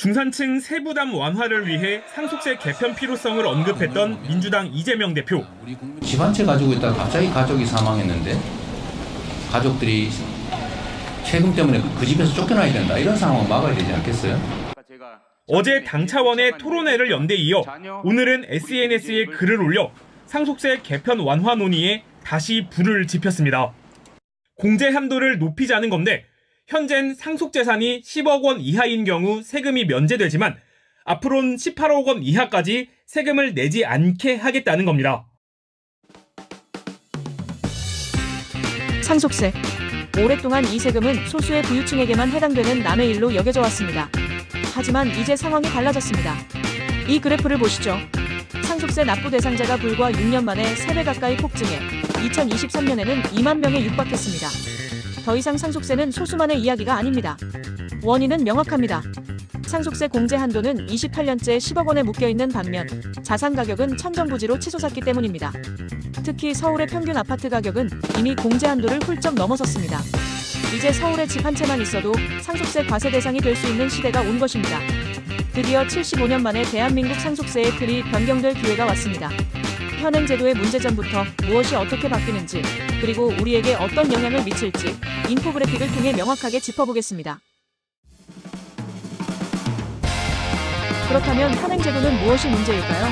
중산층 세부담 완화를 위해 상속세 개편 필요성을 언급했던 민주당 이재명 대표. 집 한 채 가지고 있다가 갑자기 가족이 사망했는데 가족들이 세금 때문에 그 집에서 쫓겨나야 된다. 이런 상황을 막아야 되지 않겠어요? 어제 당 차원의 토론회를 연대 이어 오늘은 SNS에 글을 올려 상속세 개편 완화 논의에 다시 불을 지폈습니다. 공제 한도를 높이자는 건데 현재는 상속재산이 10억 원 이하인 경우 세금이 면제되지만 앞으로는 18억 원 이하까지 세금을 내지 않게 하겠다는 겁니다. 상속세. 오랫동안 이 세금은 소수의 부유층에게만 해당되는 남의 일로 여겨져 왔습니다. 하지만 이제 상황이 달라졌습니다. 이 그래프를 보시죠. 상속세 납부 대상자가 불과 6년 만에 3배 가까이 폭증해 2023년에는 2만 명에 육박했습니다. 더 이상 상속세는 소수만의 이야기가 아닙니다. 원인은 명확합니다. 상속세 공제 한도는 28년째 10억 원에 묶여있는 반면 자산 가격은 천정부지로 치솟았기 때문입니다. 특히 서울의 평균 아파트 가격은 이미 공제 한도를 훌쩍 넘어섰습니다. 이제 서울에 집 한 채만 있어도 상속세 과세 대상이 될 수 있는 시대가 온 것입니다. 드디어 75년 만에 대한민국 상속세의 틀이 변경될 기회가 왔습니다. 현행 제도의 문제점부터 무엇이 어떻게 바뀌는지, 그리고 우리에게 어떤 영향을 미칠지 인포그래픽을 통해 명확하게 짚어보겠습니다. 그렇다면 현행 제도는 무엇이 문제일까요?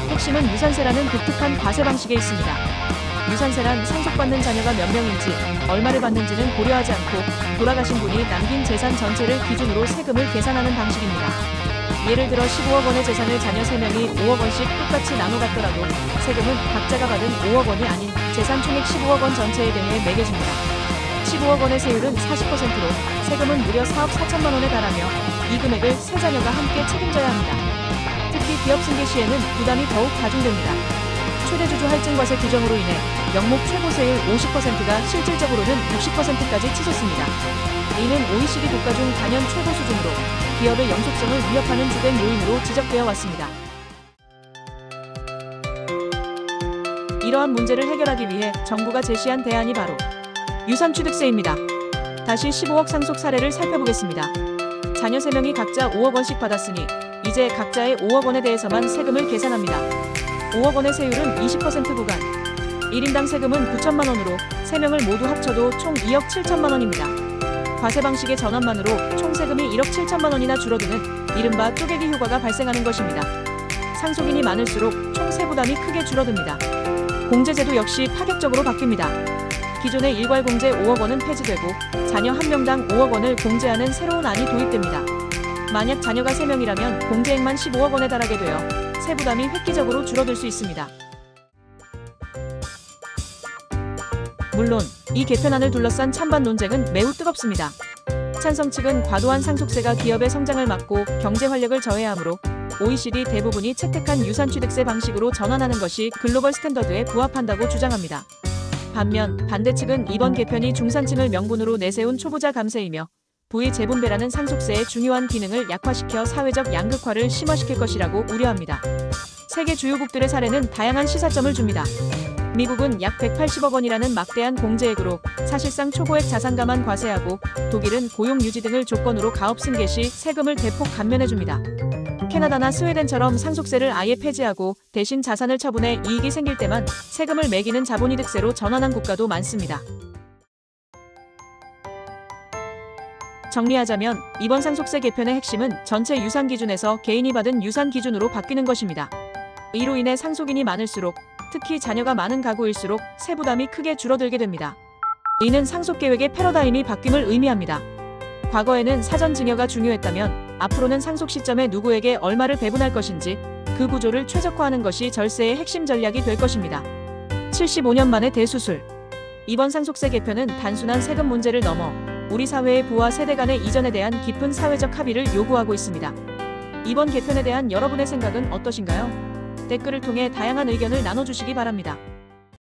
핵심은 유산세라는 독특한 과세 방식에 있습니다. 유산세란 상속받는 자녀가 몇 명인지, 얼마를 받는지는 고려하지 않고 돌아가신 분이 남긴 재산 전체를 기준으로 세금을 계산하는 방식입니다. 예를 들어 15억 원의 재산을 자녀 3명이 5억 원씩 똑같이 나눠 갖더라도 세금은 각자가 받은 5억 원이 아닌 재산 총액 15억 원 전체에 대해 매겨집니다. 15억 원의 세율은 40%로 세금은 무려 4억 4천만 원에 달하며 이 금액을 세 자녀가 함께 책임져야 합니다. 특히 기업 승계 시에는 부담이 더욱 가중됩니다. 최대주주 할증과세 규정으로 인해 명목 최고 세율 50%가 실질적으로는 60%까지 치솟습니다. 이는 OECD 국가 중 단연 최고 수준으로 기업의 영속성을 위협하는 주된 요인으로 지적되어 왔습니다. 이러한 문제를 해결하기 위해 정부가 제시한 대안이 바로 유산취득세입니다. 다시 15억 상속 사례를 살펴보겠습니다. 자녀 3명이 각자 5억 원씩 받았으니 이제 각자의 5억 원에 대해서만 세금을 계산합니다. 5억 원의 세율은 20% 구간. 1인당 세금은 9천만 원으로 3명을 모두 합쳐도 총 2억 7천만 원입니다. 과세 방식의 전환만으로 총 세금이 1억 7천만 원이나 줄어드는 이른바 쪼개기 효과가 발생하는 것입니다. 상속인이 많을수록 총 세부담이 크게 줄어듭니다. 공제제도 역시 파격적으로 바뀝니다. 기존의 일괄 공제 5억 원은 폐지되고 자녀 1명당 5억 원을 공제하는 새로운 안이 도입됩니다. 만약 자녀가 3명이라면 공제액만 15억 원에 달하게 되어 세부담이 획기적으로 줄어들 수 있습니다. 물론 이 개편안을 둘러싼 찬반 논쟁은 매우 뜨겁습니다. 찬성 측은 과도한 상속세가 기업의 성장을 막고 경제 활력을 저해하므로 OECD 대부분이 채택한 유산취득세 방식으로 전환하는 것이 글로벌 스탠더드에 부합한다고 주장합니다. 반면 반대 측은 이번 개편이 중산층을 명분으로 내세운 초부자 감세이며 부의 재분배라는 상속세의 중요한 기능을 약화시켜 사회적 양극화를 심화시킬 것이라고 우려합니다. 세계 주요국들의 사례는 다양한 시사점을 줍니다. 미국은 약 180억 원이라는 막대한 공제액으로 사실상 초고액 자산가만 과세하고 독일은 고용 유지 등을 조건으로 가업 승계 시 세금을 대폭 감면해줍니다. 캐나다나 스웨덴처럼 상속세를 아예 폐지하고 대신 자산을 처분해 이익이 생길 때만 세금을 매기는 자본이득세로 전환한 국가도 많습니다. 정리하자면 이번 상속세 개편의 핵심은 전체 유산 기준에서 개인이 받은 유산 기준으로 바뀌는 것입니다. 이로 인해 상속인이 많을수록, 특히 자녀가 많은 가구일수록 세부담이 크게 줄어들게 됩니다. 이는 상속계획의 패러다임이 바뀜을 의미합니다. 과거에는 사전 증여가 중요했다면 앞으로는 상속 시점에 누구에게 얼마를 배분할 것인지 그 구조를 최적화하는 것이 절세의 핵심 전략이 될 것입니다. 75년 만의 대수술. 이번 상속세 개편은 단순한 세금 문제를 넘어 우리 사회의 부와 세대 간의 이전에 대한 깊은 사회적 합의를 요구하고 있습니다. 이번 개편에 대한 여러분의 생각은 어떠신가요? 댓글을 통해 다양한 의견을 나눠주시기 바랍니다.